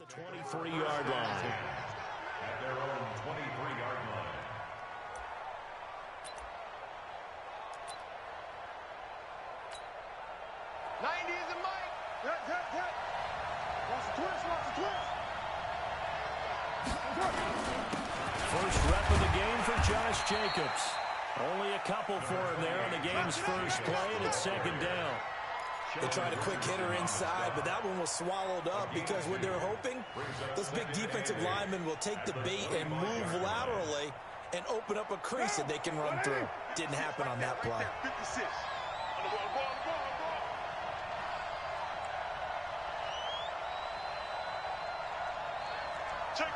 the 23-yard line. At their own 23-yard line. First rep of the game for Josh Jacobs. Only a couple for him there on the game's first play, and it's second down. They tried a quick hitter inside, but that one was swallowed up because what they're hoping, those big defensive linemen will take the bait and move laterally and open up a crease that they can run through. Didn't happen on that play. Check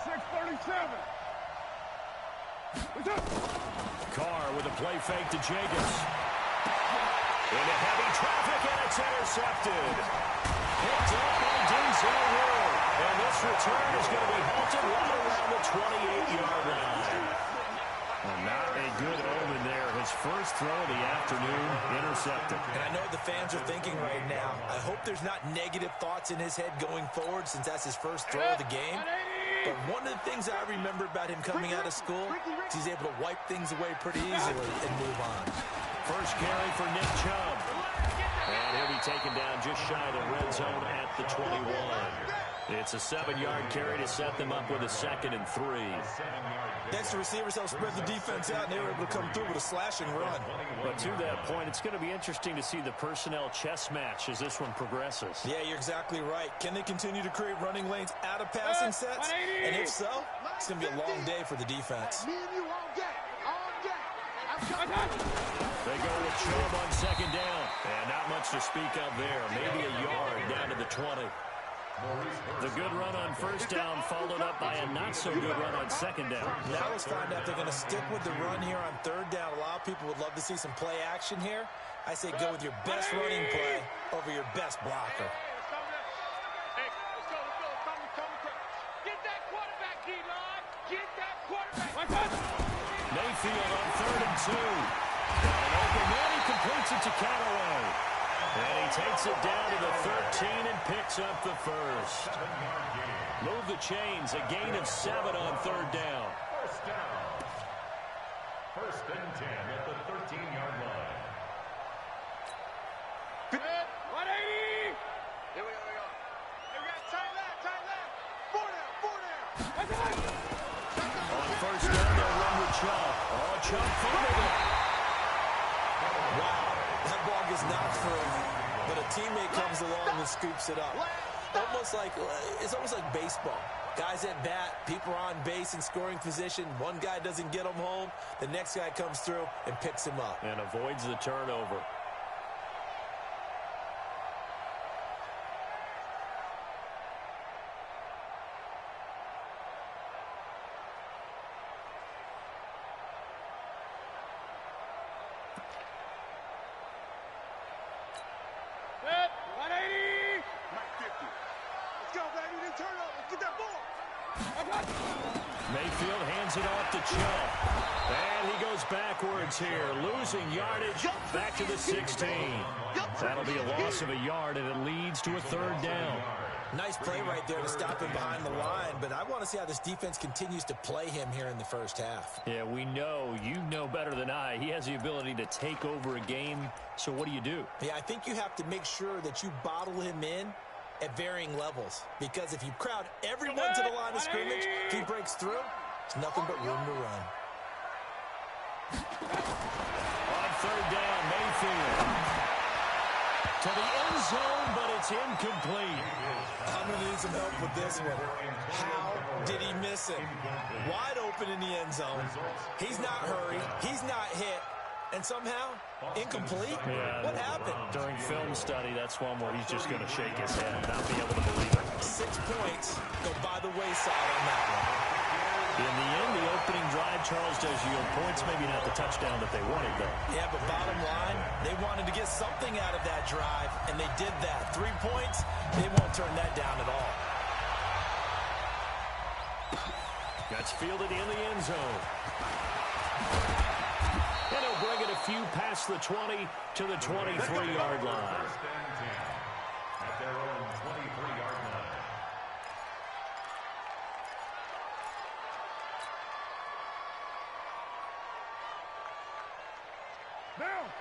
637. Carr with a play fake to Jacobs. Into heavy traffic, and it's intercepted. Picked up by Denzel Ward. And this return is going to be halted right around the 28-yard line. Well, not a good omen there. His first throw of the afternoon intercepted. And I know the fans are thinking right now, I hope there's not negative thoughts in his head going forward since that's his first throw of the game. But one of the things I remember about him coming out of school is he's able to wipe things away pretty easily and move on. First carry for Nick Chubb. And he'll be taken down just shy of the red zone at the 21. It's a 7-yard carry to set them up with a 2nd and 3. Next, the receivers help spread the defense out, and they were able to come through with a slashing run. But to that point, it's going to be interesting to see the personnel chess match as this one progresses. Yeah, you're exactly right. Can they continue to create running lanes out of passing sets? And if so, it's going to be a long day for the defense. They go with Chubb on 2nd down. And not much to speak of there. Maybe a yard down to the 20. The good run on 1st down followed up by a not-so-good run on 2nd down. Now let's find out if they're going to stick with the run here on 3rd down. A lot of people would love to see some play action here. I say go with your best running play over your best blocker. Mayfield on 3rd and 2. Got an open man. He completes it to Callaway. And he takes it down to the 13 and picks up the first. Move the chains. A gain of 7 on 3rd down. First down. 1st and 10 at the 13-yard line. 180. Here we go. We got tight left. 4 down. On 1st down, they'll run with Chubb. Oh, Chubb fumbled it. Wow, that ball gets knocked free, but a teammate comes along and scoops it up. It's almost like baseball. Guys at bat, people are on base in scoring position. One guy doesn't get him home. The next guy comes through and picks him up. And avoids the turnover. Mayfield hands it off to Chubb. And he goes backwards here, losing yardage back to the 16. That'll be a loss of a yard, and it leads to a 3rd down. Nice play right there to stop him behind the line, but I want to see how this defense continues to play him here in the first half. Yeah, we know, you know better than I, he has the ability to take over a game, so what do you do? Yeah, I think you have to make sure that you bottle him in at varying levels, because if you crowd everyone to the line of scrimmage, if he breaks through, there's nothing but room to run. On 3rd down, Mayfield to the end zone, but it's incomplete. I'm going to need some help with this one. How did he miss it? Wide open in the end zone. He's not hurried. He's not hit. And somehow, incomplete? Yeah, what happened? During film study, that's one where he's just going to shake his head and not be able to believe it. 6 points go by the wayside on that one. In the end, the opening drive, Charles, does yield points. Maybe not the touchdown that they wanted, though. Yeah, but bottom line, they wanted to get something out of that drive, and they did that. 3 points, they won't turn that down at all. That's fielded in the end zone. And he'll bring it a few past the 20 to the 23-yard line. First and 10 at their own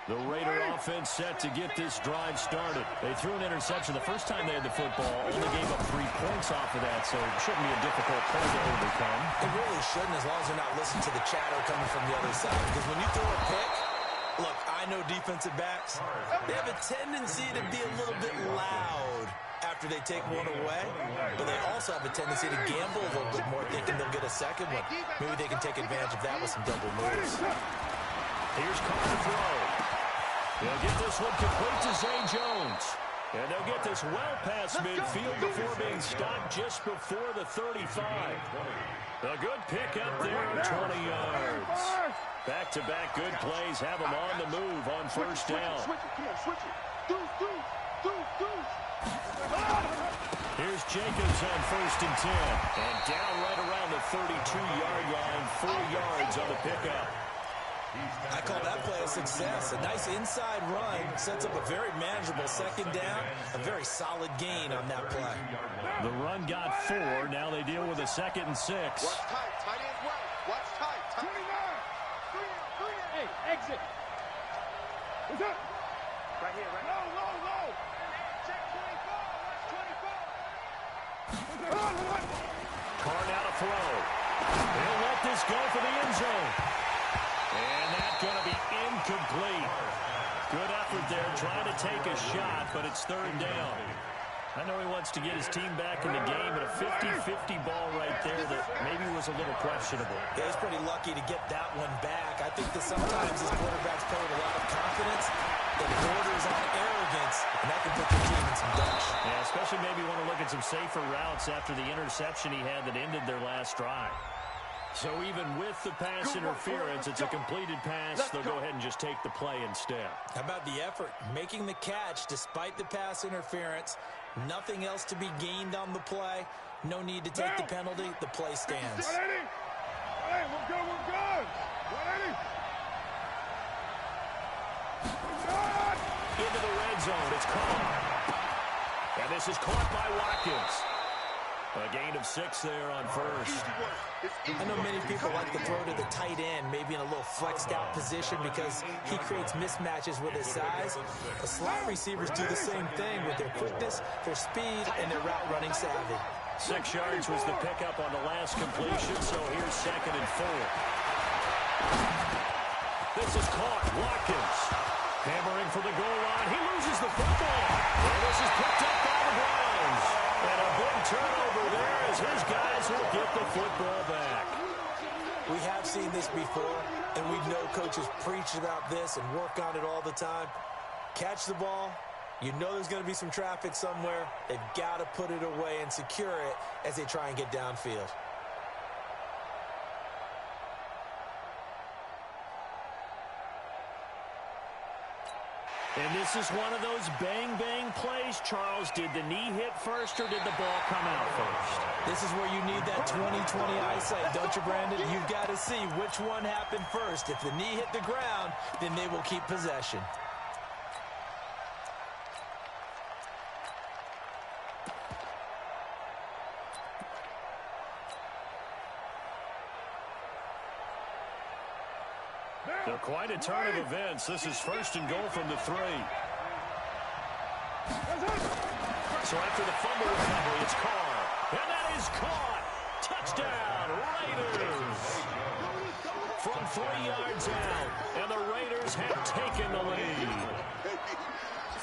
The Raider offense set to get this drive started. They threw an interception the first time they had the football, only gave up 3 points off of that, so it shouldn't be a difficult play to overcome. It really shouldn't, as long as they're not listening to the chatter coming from the other side. Because when you throw a pick, look, I know defensive backs, they have a tendency to be a little bit loud after they take one away, but they also have a tendency to gamble a little bit more, thinking they'll get a second one. Maybe they can take advantage of that with some double moves. Here's Carr to throw. They'll get this one complete to Zay Jones. And they'll get this well past midfield before being stopped just before the 35. A good pick up there, 20 yards. Back-to-back good plays have them on the move on first down. Here's Jacobs on 1st and 10. And down right around the 32-yard line, 4 yards on the pickup. I call that play a success. A nice inside run sets up a very manageable second down. A very solid gain on that play. The run got 4. Now they deal with a 2nd and 6. Watch tight. Tight end right. Watch tight. 29. 3 in. Hey, exit. What's up? Right here, right here. Low. Check 24. Watch 24. Carr now to throw. He'll let this go for the end zone. And that's going to be incomplete. Good effort there, trying to take a shot, but it's 3rd down. I know he wants to get his team back in the game, but a 50-50 ball right there that maybe was a little questionable. Yeah, he's pretty lucky to get that one back. I think that sometimes his quarterbacks play with a lot of confidence that borders on arrogance, and that can put your team in some dash. Yeah, especially maybe want to look at some safer routes after the interception he had that ended their last drive. So even with the pass interference, it's a completed pass. They'll go ahead and just take the play instead. How about the effort? Making the catch despite the pass interference. Nothing else to be gained on the play. No need to take the penalty. The play stands. 180. Hey, we're good. 180. Into the red zone. It's Carr. And this is caught by Watkins. A gain of 6 there on first. I know many people like to throw to the tight end, maybe in a little flexed out position because he creates mismatches with his size. The slot receivers do the same thing with their quickness, their speed, and their route running savvy. 6 yards was the pickup on the last completion, so here's 2nd and 4. This is caught. Watkins hammering for the goal line. He loses the football. And this is picked up by the Browns. And a big turnover there as his guys will get the football back. We have seen this before, and we know coaches preach about this and work on it all the time. Catch the ball. You know there's going to be some traffic somewhere. They've got to put it away and secure it as they try and get downfield. And this is one of those bang-bang plays, Charles. Did the knee hit first or did the ball come out first? This is where you need that 20/20 eyesight, don't you, Brandon? You've got to see which one happened first. If the knee hit the ground, then they will keep possession. So quite a turn of events. This is 1st and goal from the 3. So after the fumble recovery, it's Carr. And that is caught. Touchdown, Raiders. From 3 yards out. And the Raiders have taken the lead.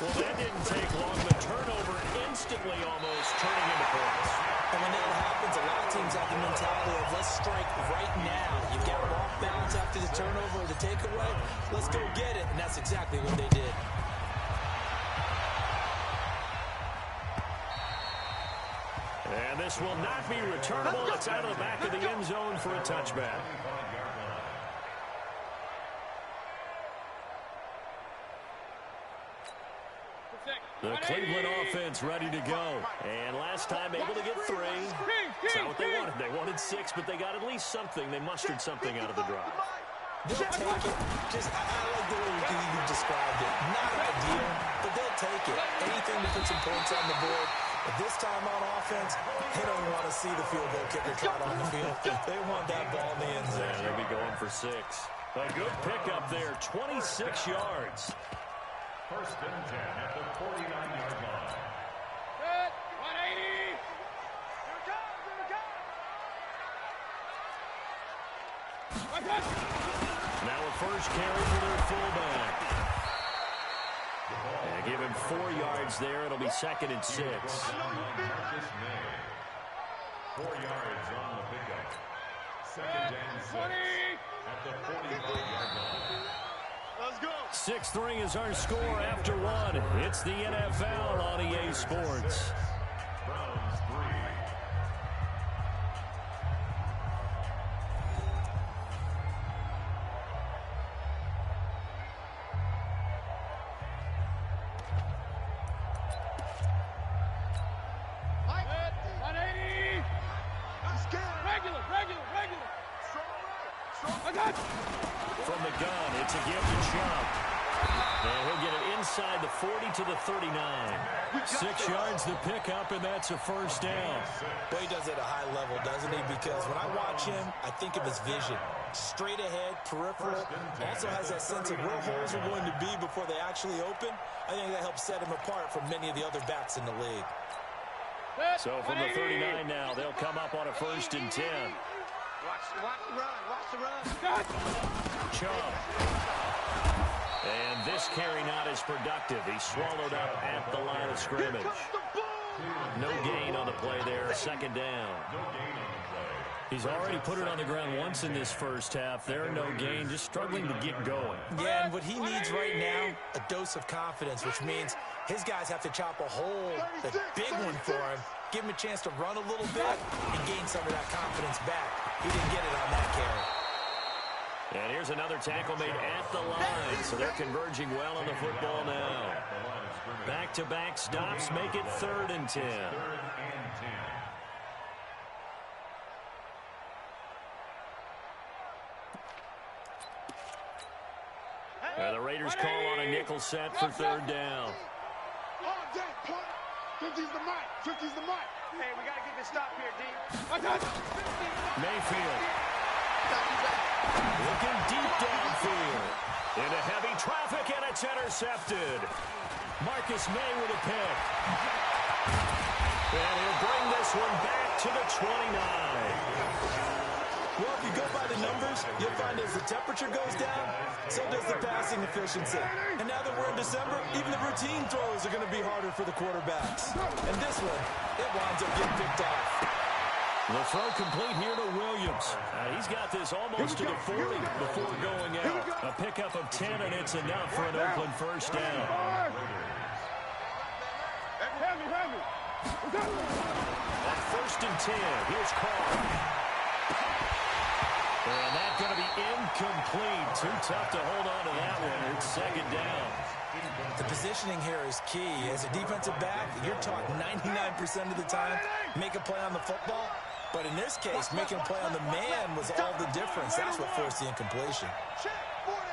Well, that didn't take long. The turnover instantly almost turning into points. And when that happens, a lot of teams have the mentality of let's strike right now. You've got them off balance after the turnover or the takeaway. Let's go get it. And that's exactly what they did. And this will not be returnable. It's out of the back of the end zone for a touchback. The Cleveland offense ready to go. And last time able to get 3. That's not what they wanted. They wanted 6, but they got at least something. They mustered something out of the drive. They'll take it. I like the way you described it. Not ideal, but they'll take it. Anything to put some points on the board. But this time on offense, they don't want to see the field goal kicker trot on the field. They want that ball in the end zone. Yeah, they'll be going for 6. A good pickup there, 26 yards. First and 10 at the 49-yard line. Good. 180. Here it comes. Here it comes. Now a first carry for their fullback. And give him 4 yards there. It'll be 2nd and 6. 4 yards on the pickup. 2nd and 6 at the 45-yard line. Let's go. 6-3 is our score after 1. It's the NFL on EA Sports. Browns 3. Mike. 180. Regular. I got you. From the gun, it's a give to Chubb. And he'll get it inside the 40 to the 39. 6 yards the pickup, and that's a first down. Well, he does it at a high level, doesn't he? Because when I watch him, I think of his vision. Straight ahead, peripheral. Also has that sense of where holes are going to be before they actually open. I think that helps set him apart from many of the other backs in the league. So from the 39 now, they'll come up on a 1st and 10. Watch the run. Chubb. And this carry not as productive. He's swallowed up at the line of scrimmage. No gain on the play there. 2nd down. He's already put it on the ground once in this first half. There, no gain, just struggling to get going. Yeah, and what he needs right now, a dose of confidence, which means his guys have to chop a hole, the big one for him, give him a chance to run a little bit and gain some of that confidence back. He didn't get it on that carry. And here's another tackle made at the line, so they're converging well on the football now. Back-to-back stops make it 3rd and 10. And the Raiders call on a nickel set for 3rd down. Hey, we got to get this stop here, D. Mayfield. Looking deep downfield. Into heavy traffic, and it's intercepted. Marcus May with a pick. And he'll bring this one back to the 29. Well, if you go by the numbers, you'll find as the temperature goes down, so does the passing efficiency. And now that we're in December, even the routine throws are going to be harder for the quarterbacks. And this one, it winds up getting picked off. The throw complete here to Williams. He's got this almost to the 40 before going out. A pickup of 10, and it's enough for an Oakland first down. On 1st and 10, here's Carr. And that's going to be incomplete. Too tough to hold on to that one. It's 2nd down. The positioning here is key. As a defensive back, you're taught 99% of the time, make a play on the football. But in this case, making a play on the man was all the difference. That's what forced the incompletion. Check. 4 down.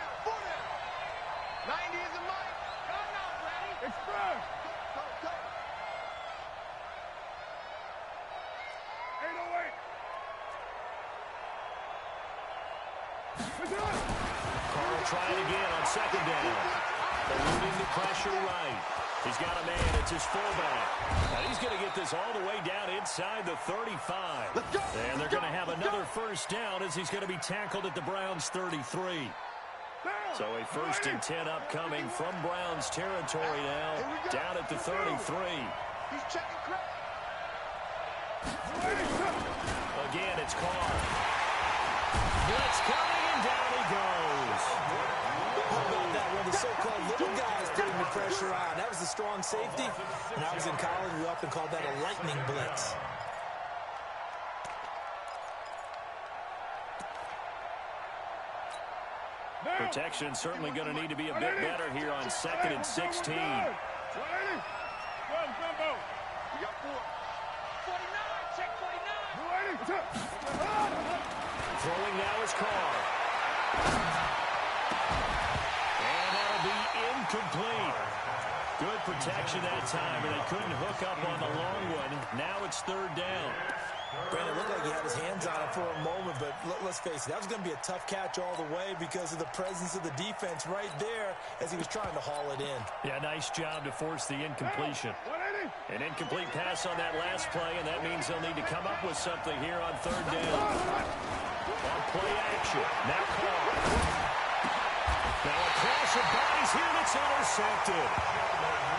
90 is a mic. Come on, ready. Express. Go. 808. Carr trying again on 2nd down. Eluding the pressure right. He's got a man. It's his fullback. And he's going to get this all the way down inside the 35. And they're going to have another first down as he's going to be tackled at the Browns' 33. So a 1st and 10 upcoming from Browns territory now. Down at the 33. He's checking credit. Again, it's Carr. Blitz coming, and down he goes. How about that one? The so-called little guys putting the pressure on. That was the strong safety. When I was in college, we often called that a lightning blitz. Protection certainly going to need to be a bit better here on 2nd and 16. We got 4. 49. Check 49. Throwing now is Carr. And that'll be incomplete. Good protection that time, and they couldn't hook up on the long one. Now it's 3rd down. Brandon, it looked like he had his hands on it for a moment, but let's face it, that was going to be a tough catch all the way because of the presence of the defense right there as he was trying to haul it in. Yeah, nice job to force the incompletion. An incomplete pass on that last play, and that means they'll need to come up with something here on third down. On play action, now Carr. Now a crash of bodies here, and it's intercepted.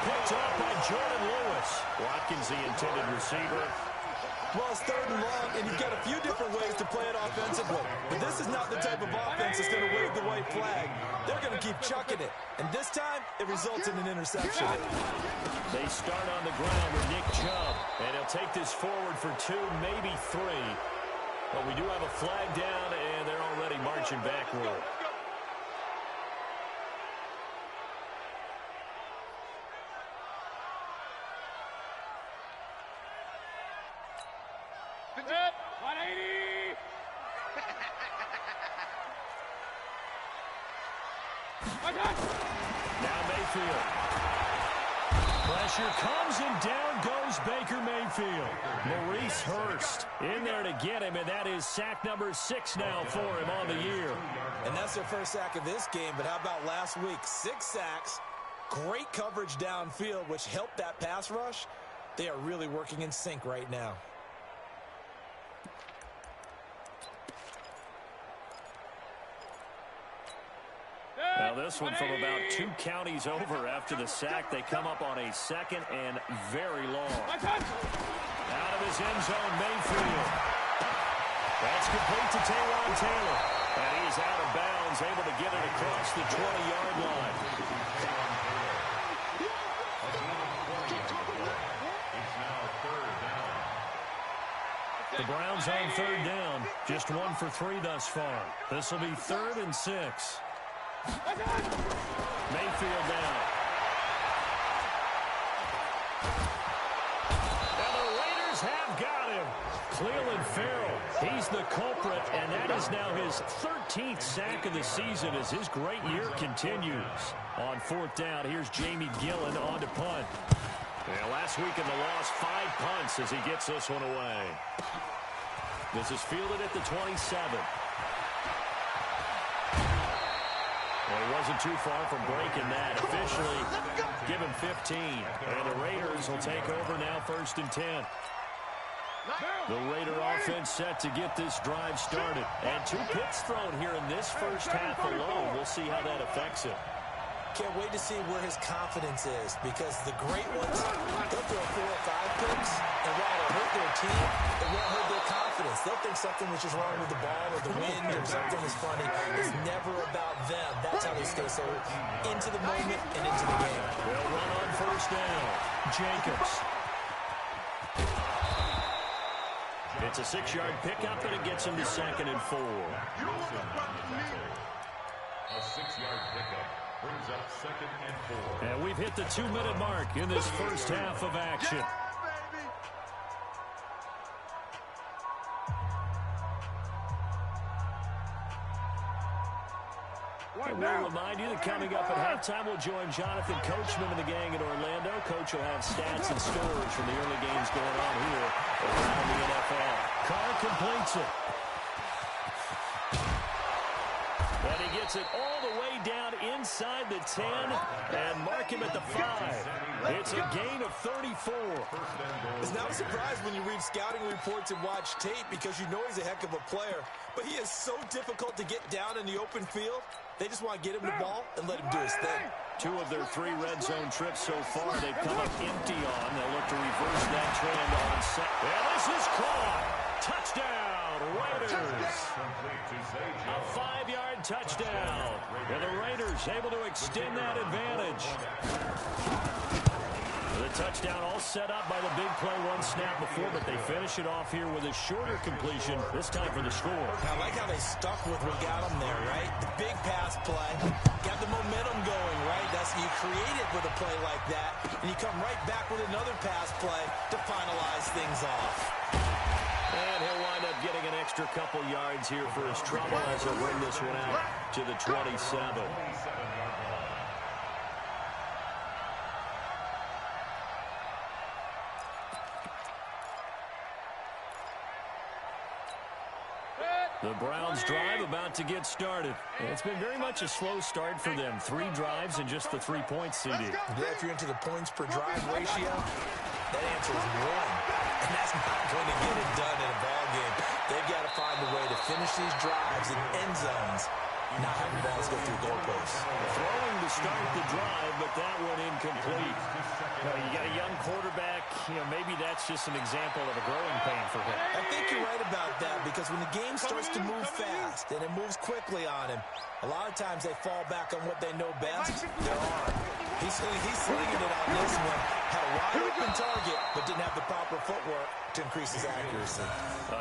Picked off by Jordan Lewis. Watkins, the intended receiver. Well, it's third and long, and you've got a few different ways to play it offensively. But this is not the type of offense that's going to wave the white flag. They're going to keep chucking it. And this time, it results in an interception. They start on the ground with Nick Chubb. And he'll take this forward for 2, maybe 3. But we do have a flag down, and they're already marching backward. Now Mayfield. Pressure comes and down goes Baker Mayfield. Maurice Hurst in there to get him, and that is sack number 6 now for him on the year. And that's their first sack of this game, but how about last week? 6 sacks, great coverage downfield, which helped that pass rush. They are really working in sync right now. Now this one from about 2 counties over after the sack. They come up on a 2nd and very long. Out of his end zone, Mayfield. That's complete to Taywan Taylor. And he's out of bounds, able to get it across the 20-yard line. The Browns on third down. Just 1 for 3 thus far. This will be 3rd and 6. Mayfield down. Now the Raiders have got him. Cleveland Farrell, he's the culprit, and that is now his 13th sack of the season as his great year continues. On 4th down, here's Jamie Gillen on to punt. Yeah, last week in the loss, 5 punts as he gets this one away. This is fielded at the 27. Well, he wasn't too far from breaking that. Officially, give him 15. And the Raiders will take over now 1st and 10. The Raider offense set to get this drive started. And 2 picks thrown here in this first half alone. We'll see how that affects him. Can't wait to see where his confidence is, because the great ones, they'll throw 4 or 5 picks, and while it'll hurt their team, it won't hurt their confidence. They'll think something was just wrong with the ball or the wind or something is funny. It's never about them. That's how they stay so into the moment and into the game. They'll run on 1st down. Jacobs. It's a 6-yard pickup, and it gets him to 2nd and 4. A 6-yard pickup brings up 2nd and 4. And we've hit the 2-minute mark in this first half of action. And we'll remind you that coming up at halftime, we'll join Jonathan Coachman and the gang in Orlando. Coach will have stats and scores from the early games going on here around the NFL. Carr completes it. And he gets it all the way down inside the 10 and mark him at the 5. It's a gain of 34. It's not a surprise when you read scouting reports and watch tape, because you know he's a heck of a player. But he is so difficult to get down in the open field. They just want to get him the ball and let him do his thing. 2 of their 3 red zone trips so far, they've come up empty on. They'll look to reverse that trend on set. And this is caught. Touchdown, Raiders. A 5-yard touchdown. And the Raiders able to extend that advantage. The touchdown all set up by the big play 1 snap before, but they finish it off here with a shorter completion, this time for the score. I like how they stuck with what got them there, right? The big pass play, got the momentum going, right? That's, you create it with a play like that, and you come right back with another pass play to finalize things off. And he'll wind up getting an extra couple yards here for his trouble as he'll bring this one out to the 27. The Browns drive about to get started. It's been very much a slow start for them. 3 drives and just the 3 points, CD. Yeah, if you're into the points per drive ratio, that answer is 1. And that's not going to get it done in a ball game. They've got to find a way to finish these drives in end zones, not having balls go through goalposts. Throwing to start the drive, but that one incomplete. Well, you got a young quarterback. Maybe that's just an example of a growing pain for him. I think you're right about that, because when the game starts to move fast and it moves quickly on him, a lot of times they fall back on what they know best, their arm. He's slinging it on this one. Had a wide open target, but didn't have the proper footwork to increase his accuracy.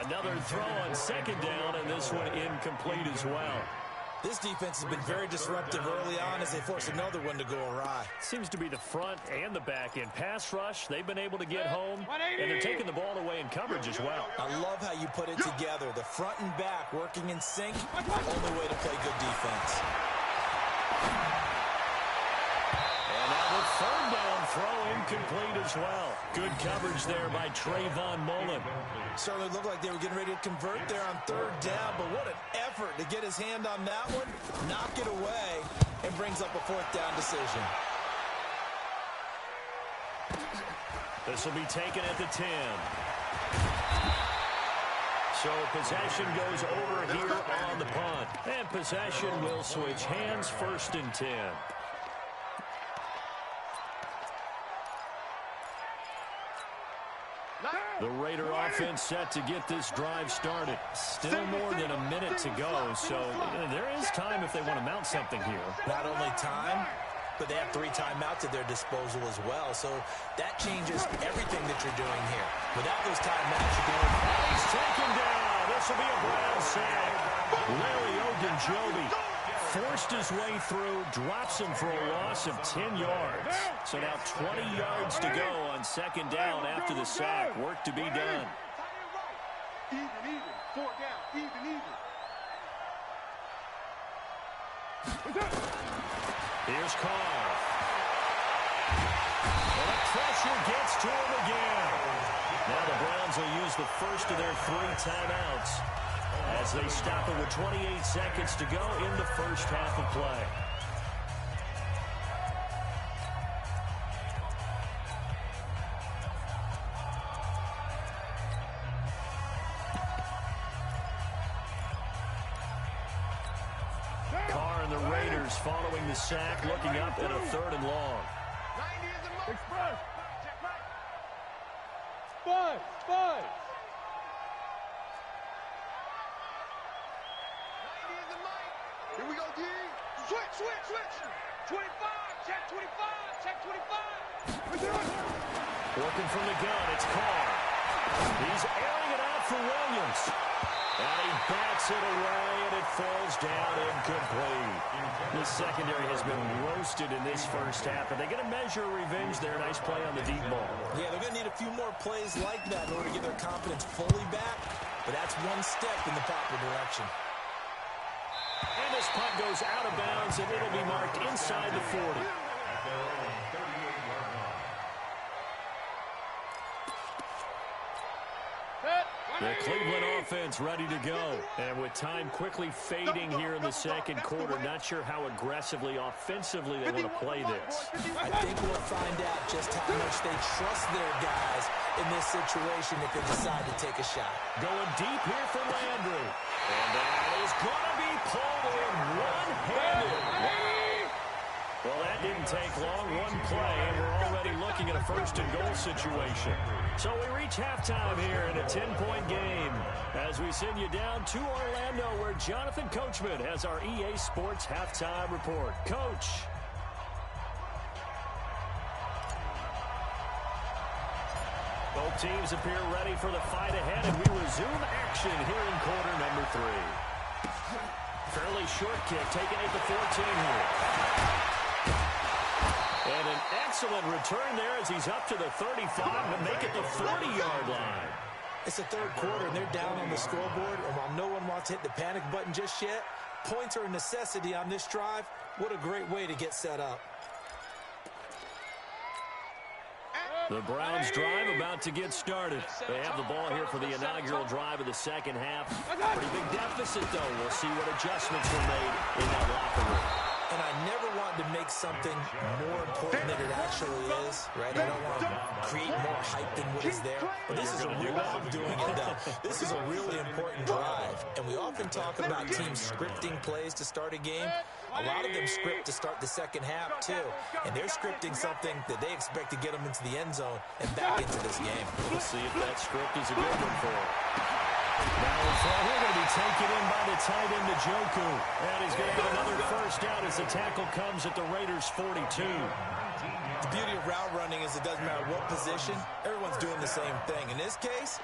Another throw on second down, and this one incomplete as well. This defense has been very disruptive early on as they force another one to go awry. Seems to be the front and the back end. Pass rush, they've been able to get home, and they're taking the ball away in coverage as well. I love how you put it together. The front and back working in sync, only way to play good defense. And now the third down throw incomplete as well. Good coverage there by Trayvon Mullen. Certainly looked like they were getting ready to convert there on third down, but what an effort to get his hand on that one, knock it away, and brings up a fourth down decision. This will be taken at the 10. So possession goes over here on the punt. And possession will switch hands, 1st and 10. The Raider offense set to get this drive started. Still more than a minute to go, so there is time if they want to mount something here. Not only time, but they have 3 timeouts at their disposal as well, so that changes everything that you're doing here. Without those timeouts, you can only... He's taken down. This will be a Brown sack. Larry Ogunjobi forced his way through, drops him for a loss of 10 yards. So now 20 yards to go on second down after the sack. Work to be done. Even. 4 down. Even. Here's Carr. And the pressure gets to him again. Now the Browns will use the first of their 3 timeouts as they stop it with 28 seconds to go in the first half of play. Carr and the Raiders following the sack, looking up at a 3rd and long. Express. 5. Here we go, D. Switch. 25. Check 25. Working from the gun, it's Carr. He's airing it out for Williams. And he bats it away, and it falls down incomplete. The secondary has been roasted in this first half, and they're going to measure revenge there. Nice play on the deep ball. Yeah, they're going to need a few more plays like that in order to get their confidence fully back, but that's one step in the proper direction. And this punt goes out of bounds, and it'll be marked inside the 40. The Cleveland offense ready to go. And with time quickly fading here in the second quarter, not sure how aggressively, offensively they want to play this. I think we'll find out just how much they trust their guys in this situation if they decide to take a shot. Going deep here for Landry. And that is going to be pulled in one-handed. Well, that didn't take long. One play, and we're already looking at a 1st and goal situation. So we reach halftime here in a 10-point game as we send you down to Orlando, where Jonathan Coachman has our EA Sports halftime report. Coach. Both teams appear ready for the fight ahead, and we resume action here in quarter number 3. Fairly short kick, taking it to 14 here. And an excellent return there as he's up to the 35 and make it the 40-yard line. It's the 3rd quarter, and they're down on the scoreboard, and while no one wants to hit the panic button just yet, points are a necessity on this drive. What a great way to get set up. The Browns drive about to get started. They have the ball here for the inaugural drive of the second half. Pretty big deficit, though. We'll see what adjustments were made in that locker room. And I never want to make something more important than it actually is, right? I don't want to create more hype than what is there. But this is a real, I'm doing it now. This is a really important drive. And we often talk about teams scripting plays to start a game. A lot of them script to start the second half, too. And they're scripting something that they expect to get them into the end zone and back into this game. We'll see if that script is a good one for them. Now we're going to be taken in by the tight end, Njoku. And he's going to get another first down as the tackle comes at the Raiders' 42. The beauty of route running is it doesn't matter what position. Everyone's doing the same thing. In this case,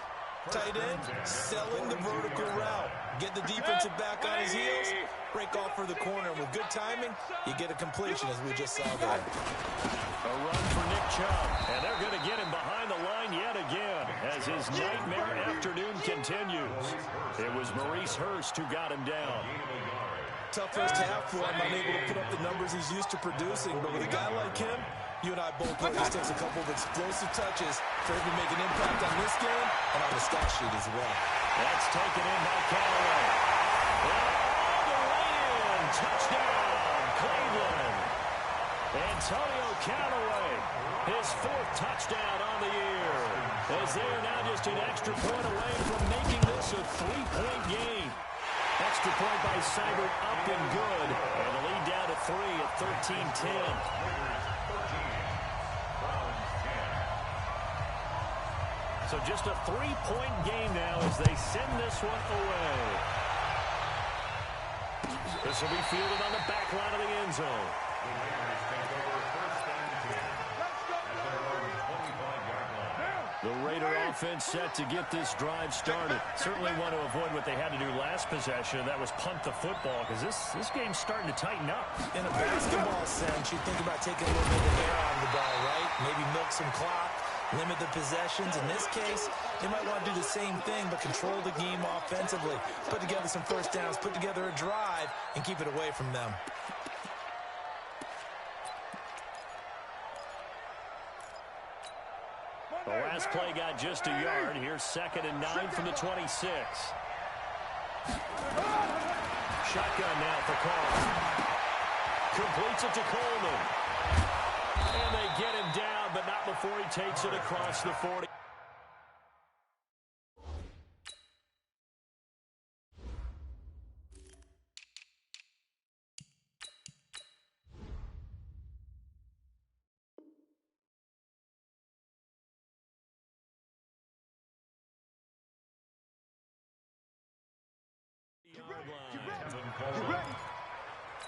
tight end, selling the vertical route. Get the defensive back on his heels, break off for the corner. With good timing, you get a completion, as we just saw there. A run for Nick Chubb, and they're going to get him behind the line yet again as his nightmare afternoon continues. It was Maurice Hurst who got him down. Tough first half for him, unable to put up the numbers he's used to producing, but with a guy like him, you and I both know this takes a couple of explosive touches for him to make an impact on this game and on the stat sheet as well. That's taken in by Callaway. And all the way in. Touchdown, Cleveland. Antonio Callaway, his 4th touchdown on the year. As they are now just an extra point away from making this a 3-point game. Extra point by Seibert up and good. And the lead down to 3 at 13-10. So just a 3-point game now as they send this one away. This will be fielded on the back line of the end zone. The Raider offense set to get this drive started. Certainly want to avoid what they had to do last possession, and that was punt the football, because this game's starting to tighten up. In a basketball sense, you think about taking a little bit of air out of the ball, right? Maybe milk some clock, limit the possessions. In this case, they might want to do the same thing, but control the game offensively. Put together some first downs, put together a drive, and keep it away from them. The last play got just a yard. Here's 2nd and 9 from the 26. Shotgun now for Coleman. Completes it to Coleman. And they get him down, but not before he takes it across the 40.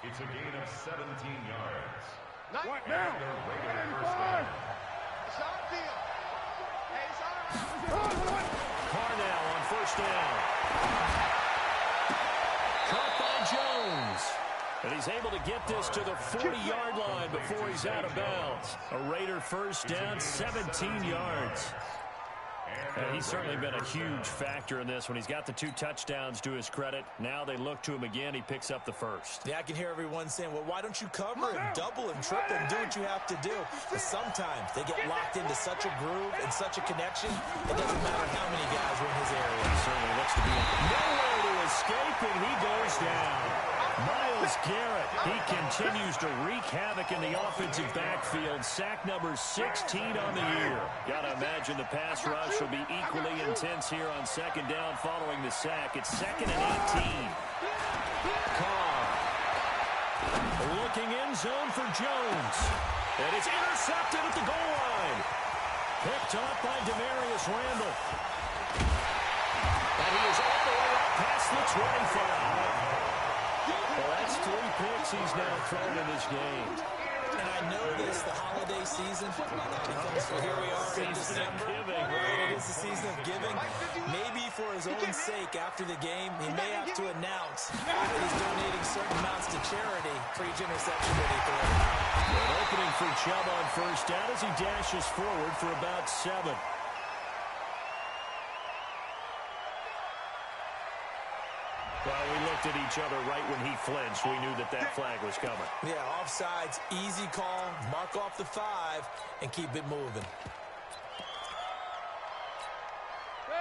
It's a gain of 17 yards. What now? Carnell on first down. Caught by Jones. And he's able to get this to the 40-yard line before he's out of bounds. A Raider first down, 17 yards. And he's certainly been a huge factor in this when he's got the 2 touchdowns to his credit. Now they look to him again. He picks up the first. Yeah, I can hear everyone saying, well, why don't you cover him, double him, triple him, do what you have to do. But sometimes they get locked into such a groove and such a connection, it doesn't matter how many guys are in his area. He certainly looks to be nowhere to escape, and he goes down. Myles Garrett, he continues to wreak havoc in the offensive backfield. Sack number 16 on the year. Gotta imagine the pass rush will be equally intense here on 2nd down following the sack. It's 2nd and 18. Carr. Looking end zone for Jones. And it's intercepted at the goal line. Picked up by Demarius Randall. And he is all the way up past the 25. Well, that's 3 picks he's now thrown in this game. And I know this, the holiday season, because here we are in December, right? It is the season of giving. Maybe for his own sake, after the game, he may have to announce that he's donating certain amounts to charity for each interception that he throws. An opening for Chubb on first down as he dashes forward for about 7. Well, we looked at each other right when he flinched. We knew that that flag was coming. Yeah, offsides, easy call, mark off the 5, and keep it moving.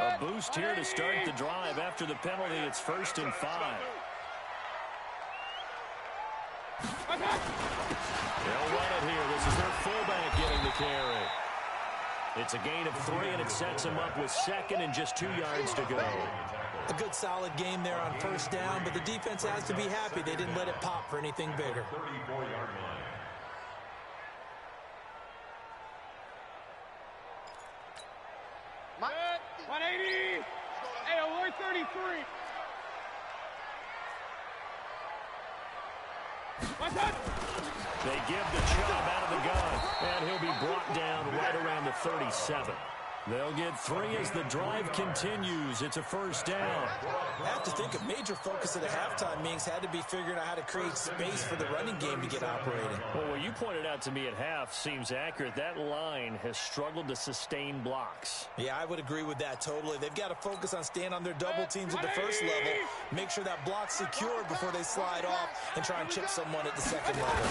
A boost here to start the drive. After the penalty, it's 1st and 5. They'll run it here. This is their fullback getting the carry. It's a gain of 3, and it sets them up with 2nd and just 2 yards to go. A good solid game there on 1st down, but the defense has to be happy they didn't let it pop for anything bigger. 34-yard line. Mike, 180. Hey, alert 33. What's that? They give the Chubb out of the gun, and he'll be brought down right around the 37. They'll get 3 as the drive continues. It's a 1st down. I have to think a major focus of the halftime meetings had to be figuring out how to create space for the running game to get operating. Well, what you pointed out to me at half seems accurate. That line has struggled to sustain blocks. Yeah, I would agree with that totally. They've got to focus on staying on their double teams at the 1st level, make sure that block's secured before they slide off, and try and chip someone at the 2nd level.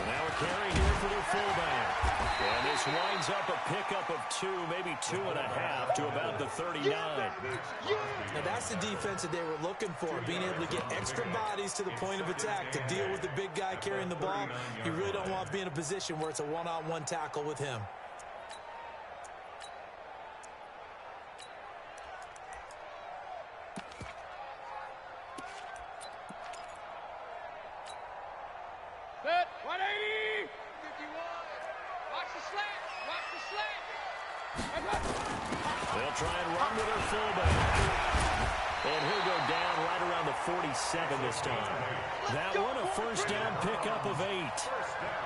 Now a carry here for their fullback. And this winds up a pickup of 2, maybe 2.5 to about the 39. Now that's the defense that they were looking for, being able to get extra bodies to the point of attack to deal with the big guy carrying the ball. You really don't want to be in a position where it's a one-on-one tackle with him. Set. 180. 51. Watch the slant. Watch the slant. They'll try and run with their fullback. And he'll go down right around the 47 this time. That one a 1st down pickup of 8.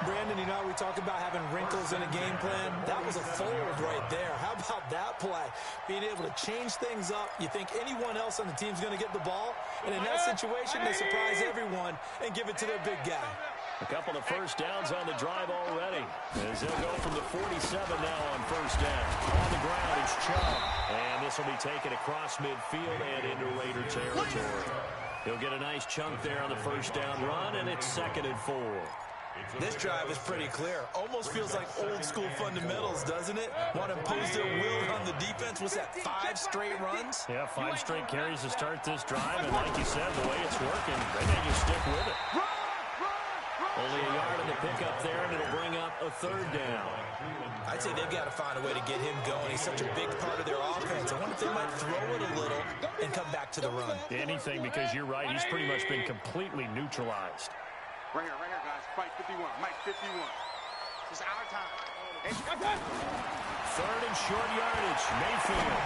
Brandon, you know how we talk about having wrinkles in a game plan? That was a fold right there. How about that play? Being able to change things up. You think anyone else on the team's going to get the ball? And in that situation, they surprise everyone and give it to their big guy. A couple of 1st downs on the drive already, as they'll go from the 47 now on 1st down. On the ground, it's Chubb. And this will be taken across midfield and into Raider territory. He'll get a nice chunk there on the 1st down run, and it's 2nd and 4. This drive is pretty clear. Almost feels like old school fundamentals, doesn't it? Want to impose their will on the defense. Was that 5 straight runs? Yeah, 5 straight carries to start this drive, and like you said, the way it's working, they may just stick with it. Only a yard in the pickup there, and it'll bring up a 3rd down. I'd say they've got to find a way to get him going. He's such a big part of their offense. I wonder if they might throw it a little and come back to the run. Anything, because you're right. He's pretty much been completely neutralized. Right here, guys. Fight 51. Mike 51. It's our time. 3rd and short yardage. Mayfield.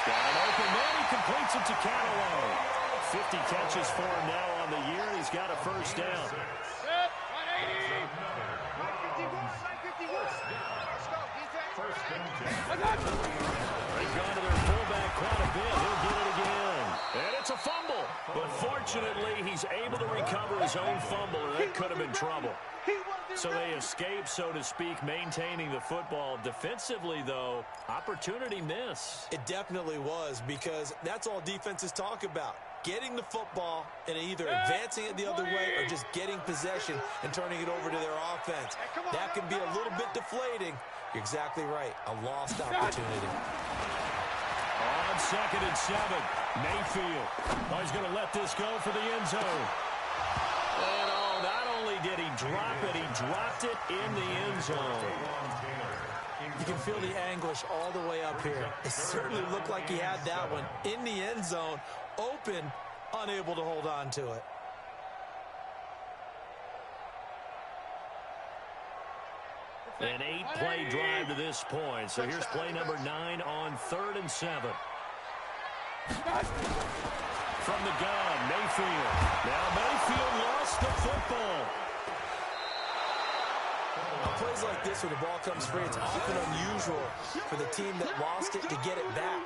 Got an open man. He completes it to Catalon. 50 catches for him now on the year. He's got a 1st down. Set. 180. Mike 51. Mike 51. Let's go, defense. They've gone to their fullback quite a bit. He'll get it again. And it's a fumble. But fortunately, he's able to recover his own fumble, or that could have been trouble. So they escape, so to speak, maintaining the football. Defensively, though, opportunity miss. It definitely was, because that's all defenses talk about. Getting the football and either advancing it the other way or just getting possession and turning it over to their offense. That can be a little bit deflating. You're exactly right. A lost opportunity. On 2nd and 7, Mayfield. Oh, he's going to let this go for the end zone. And not only did he drop it, he dropped it in the end zone. You can feel the anguish all the way up here. It certainly looked like he had that one in the end zone, open, unable to hold on to it. An 8-play drive to this point. So here's play number 9 on 3rd and 7. From the gun, Mayfield. Now Mayfield lost the football. Plays like this where the ball comes free, it's often unusual for the team that lost it to get it back.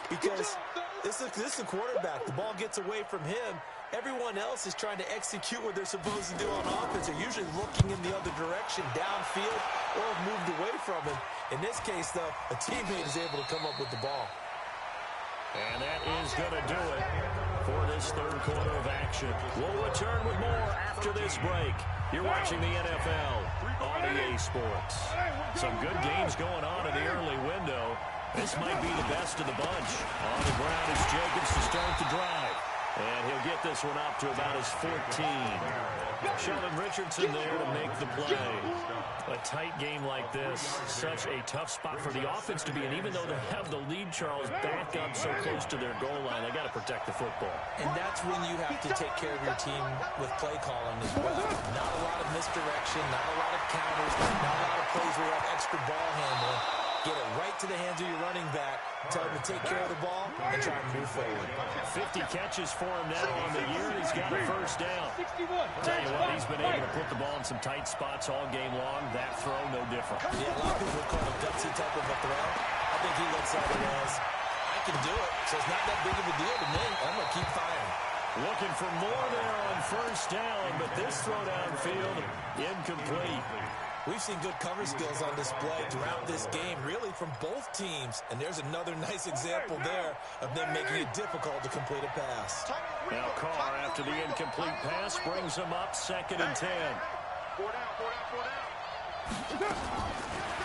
Because this is the quarterback. The ball gets away from him. Everyone else is trying to execute what they're supposed to do on offense. They're usually looking in the other direction, downfield, or have moved away from him. In this case, though, a teammate is able to come up with the ball. And that is going to do it for this 3rd quarter of action. We'll return with more after this break. You're watching the NFL on EA Sports. Some good games going on in the early window. This might be the best of the bunch. On the ground is Jacobs to start the drive. And he'll get this one up to about his 14. Sheldon Richardson there to make the play. A tight game like this, such a tough spot for the offense to be in. Even though they have the lead, Charles, back up so close to their goal line, they got to protect the football. And that's when you have to take care of your team with play calling as well. Not a lot of misdirection, not a lot of counters, not a lot of plays where you have extra ball handling. Get it right to the hands of your running back, tell him to take care of the ball, and try and move forward. 50 catches for him now on the year, and he's got a first down. Tell you what, he's been able to put the ball in some tight spots all game long. That throw, no different. Yeah, a lot of people call it a gutsy type of a throw. I think he looks at it as, I can do it, so it's not that big of a deal to me. I'm going to keep firing. Looking for more there on first down, but this throw downfield, incomplete. We've seen good cover skills on display throughout this game, really from both teams. And there's another nice example there of them making it difficult to complete a pass. Now Carr, after the incomplete pass, brings him up 2nd and 10. 4 down.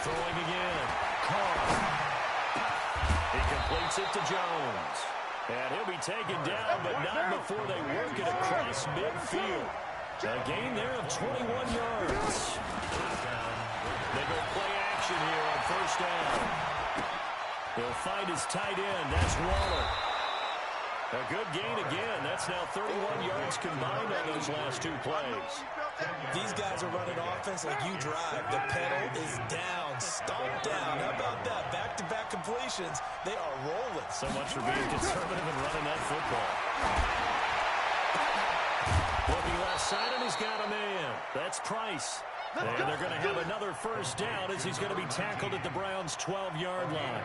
Throwing again. Carr. He completes it to Jones. And he'll be taken down, but not before they work it across midfield. A gain there of 21 yards. They go play action here on first down. He'll find his tight end. That's Waller. A good gain again. That's now 31 yards combined on those last 2 plays. These guys are running offense like you drive. The pedal is down, stomped down. How about that? Back-to-back completions. They are rolling. So much for being conservative and running that football. Looking left side, and he's got a man. That's Price. And they're going to have another first down as he's going to be tackled at the Browns' 12-yard line.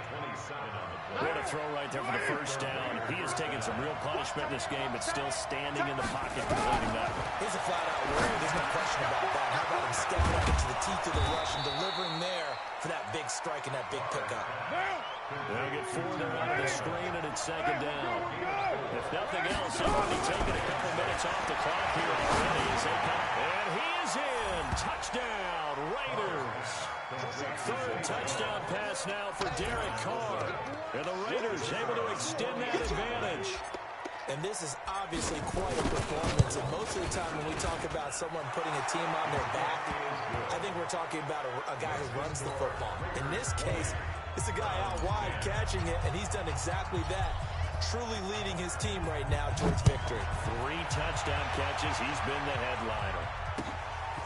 What a throw right there for the first down. He has taken some real punishment in this game, but still standing in the pocket completing that. He's a flat-out warrior. There's no question about that. How about him stepping up into the teeth of the rush and delivering there for that big strike and that big pickup. They'll get 4 there out of the screen, and it's 2nd down. If nothing else, they've already taken a couple minutes off the clock here already as they come. And he is in. Touchdown, Raiders. 3rd touchdown pass now for Derek Carr. And the Raiders able to extend that advantage. And this is obviously quite a performance. And most of the time when we talk about someone putting a team on their back, I think we're talking about a guy who runs the football. In this case, it's a guy out wide catching it, and he's done exactly that. Truly leading his team right now towards victory. 3 touchdown catches. He's been the headliner.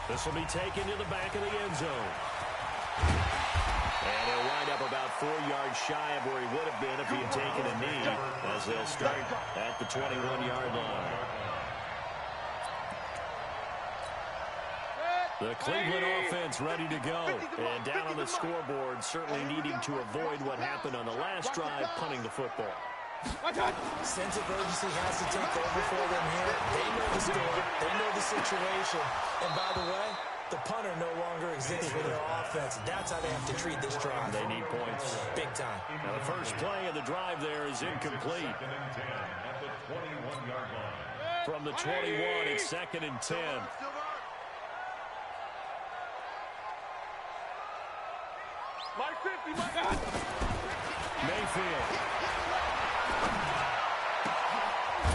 This will be taken to the back of the end zone. And he'll wind up about 4 yards shy of where he would have been if he had taken a knee, as they'll start at the 21-yard line. The Cleveland offense ready to go. And down on the scoreboard, certainly needing to avoid what happened on the last drive, punting the football. Sense of urgency has to take over for them here. They know the score. They know the situation. And by the way, the punter no longer exists for their offense. That's how they have to treat this drive. They need points. Big time. Now the first play of the drive there is incomplete. From the 21, it's 2nd and 10. Mayfield.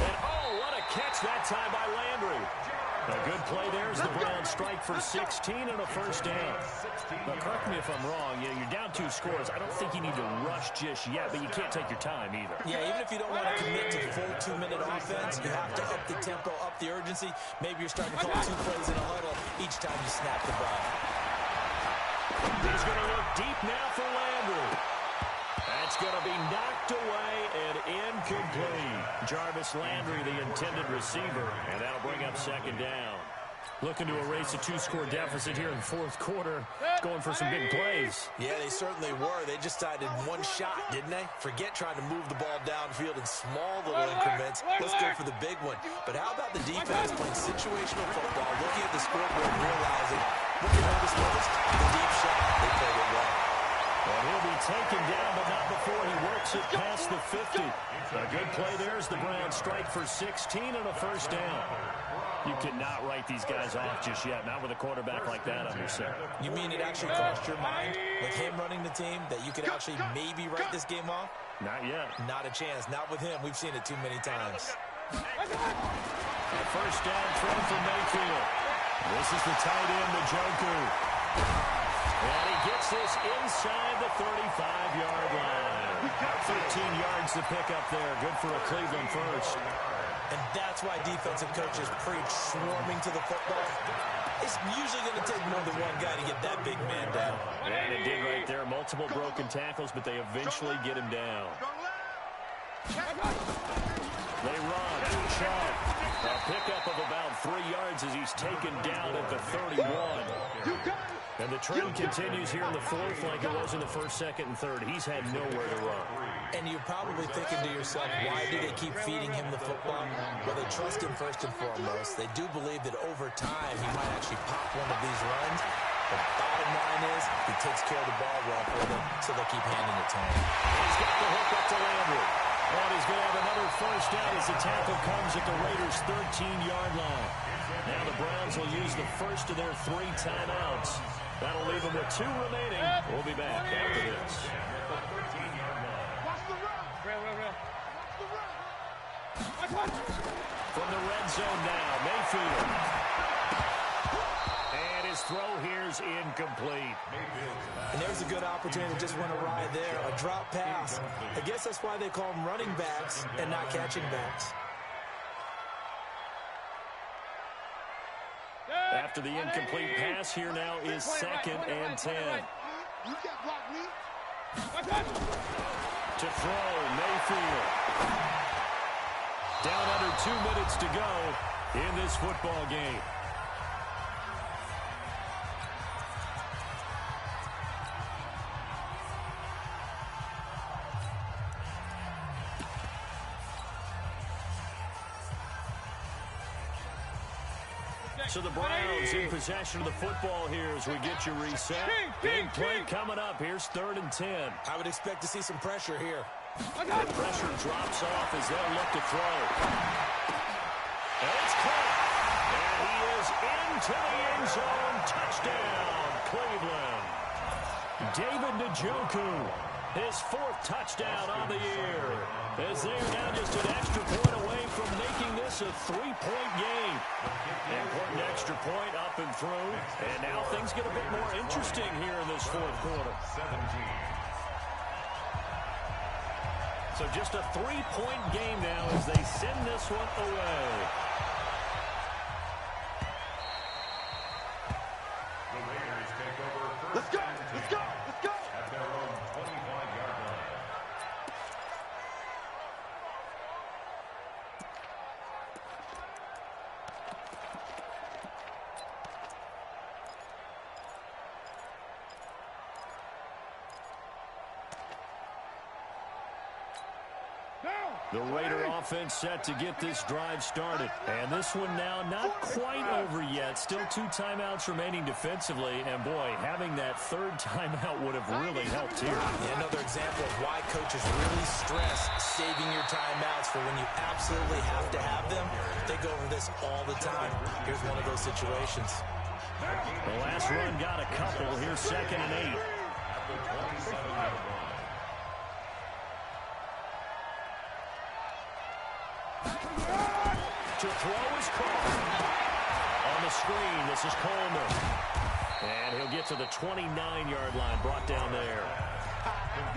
And oh, what a catch that time by Landry. A good play there as the Browns strike for 16 and a first down. Now, correct me if I'm wrong. You're down 2 scores. I don't think you need to rush just yet, but you can't take your time either. Yeah, even if you don't want to commit to the full 2-minute offense, you have to up the tempo, up the urgency. Maybe you're starting to call 2 plays in a huddle each time you snap the ball. He's going to look deep now for Landry. That's going to be knocked away and incomplete. Jarvis Landry, the intended receiver, and that'll bring up 2nd down. Looking to erase a 2-score deficit here in the 4th quarter, going for some big plays. Yeah, they certainly were. They just decided one shot, didn't they? Forget trying to move the ball downfield in small little increments. Let's go for the big one. But how about the defense playing situational football, looking at the scoreboard and realizing what they noticed most? The deep shot. They played it well. And he'll be taken down, but not before he works it past the 50. A good play there as the Browns strike for 16 and a first down. You cannot write these guys off just yet, not with a quarterback like that under center. You mean it actually crossed your mind with him running the team that you could actually maybe write this game off? Not yet. Not a chance. Not with him. We've seen it too many times. A first down throw for Mayfield. This is the tight end, Njoku. And he gets this inside the 35-yard line. 13 yards to pick up there. Good for a Cleveland first. And that's why defensive coaches preach swarming to the football. It's usually going to take more than one guy to get that big man down. And it did right there. Multiple broken tackles, but they eventually get him down. They run. Sharp. A pickup of about 3 yards as he's taken down at the 31. And the trend continues here in the fourth like it was in the first, second, and third. He's had nowhere to run. And you're probably thinking to yourself, why do they keep feeding him the football? Well, they trust him first and foremost. They do believe that over time he might actually pop one of these runs. The bottom line is he takes care of the ball well for them, so they'll keep handing it to him. He's got the hook up to Landry. And he's going to have another first down as the tackle comes at the Raiders' 13-yard line. Now the Browns will use the first of their 3 timeouts. That'll leave them with 2 remaining. We'll be back after this. From the red zone now, Mayfield. And his throw here's incomplete. And there's a good opportunity to just win a ride there. A drop pass. I guess that's why they call them running backs and not catching backs. After the incomplete pass, here now is 2nd and 10. To throw, Mayfield. Down under 2 minutes to go in this football game. So the Browns in possession of the football here as we get you reset. Big play coming up. Here's 3rd and 10. I would expect to see some pressure here. The pressure drops off as they'll look to throw. And it's caught. And he is into the end zone. Touchdown, Cleveland. David Njoku, his 4th touchdown on the year. As they're now just an extra point away from making this a 3-point game. Important extra point up and through. And now things get a bit more interesting here in this 4th quarter. So just a 3-point game now as they send this one away. The Raiders take over first. Let's go! Let's go! Let's go! At their own 25-yard line. The Raider offense set to get this drive started. And this one now not quite over yet. Still 2 timeouts remaining defensively. And, boy, having that 3rd timeout would have really helped here. Yeah, another example of why coaches really stress saving your timeouts for when you absolutely have to have them. They go over this all the time. Here's one of those situations. The last run got a couple. Here's 2nd and 8. At the 27-yard line. To throw is caught. On the screen, this is Coleman. And he'll get to the 29-yard line, brought down there.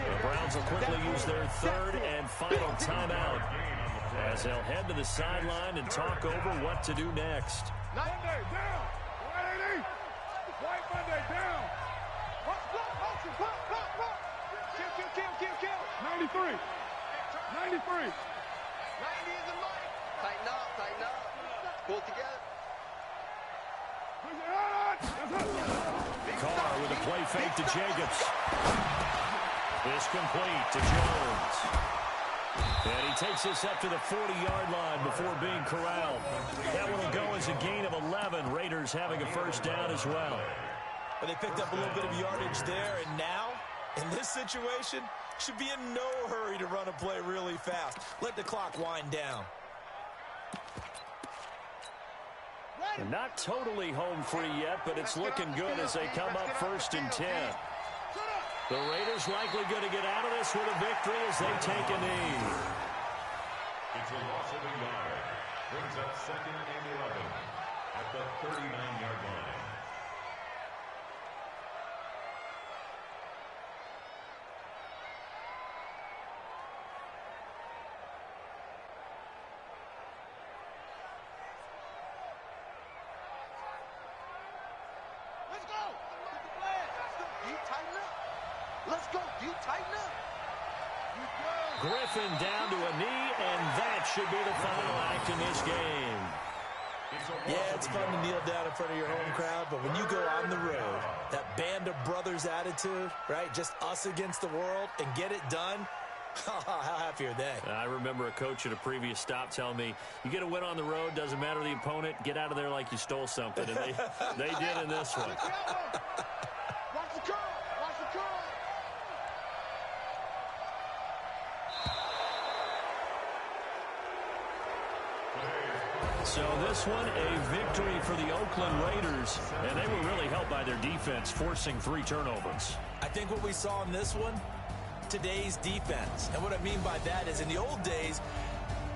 The Browns will quickly use their 3rd and final timeout as they'll head to the sideline and talk over what to do next. Monday down! 180! White Monday down! Kill! 93! 93! 90 is the money! Tighten up. Pull together. Carr with a play fake to Jacobs. It's complete to Jones. And he takes this up to the 40-yard line before being corralled. That one will go as a gain of 11. Raiders having a first down as well. But they picked up a little bit of yardage there, and now In this situation, should be in no hurry to run a play really fast. Let the clock wind down. They're not totally home free yet, but it's looking good as they come up 1st and 10. The Raiders likely going to get out of this with a victory as they take a knee. It's a loss of a yard. Brings up 2nd and 11 at the 39-yard line. Let's go. You tighten up. Griffin down to a knee, and that should be the final act in this game. Yeah, it's fun to kneel down in front of your home crowd, but when you go on the road, that band of brothers attitude, right, just us against the world, and get it done, how happy are they? I remember a coach at a previous stop telling me, you get a win on the road, doesn't matter the opponent, get out of there like you stole something, and they did in this one. Watch the curl. Watch the curl. So this one, a victory for the Oakland Raiders, and they were really helped by their defense, forcing 3 turnovers. I think what we saw in this one, today's defense. And what I mean by that is in the old days,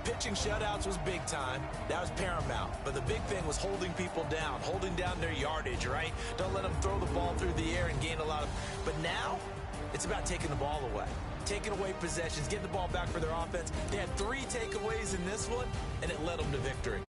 pitching shutouts was big time. That was paramount. But the big thing was holding people down, holding down their yardage, right? Don't let them throw the ball through the air and gain a lot of... But now, it's about taking the ball away. Taking away possessions, getting the ball back for their offense. They had 3 takeaways in this one, and it led them to victory.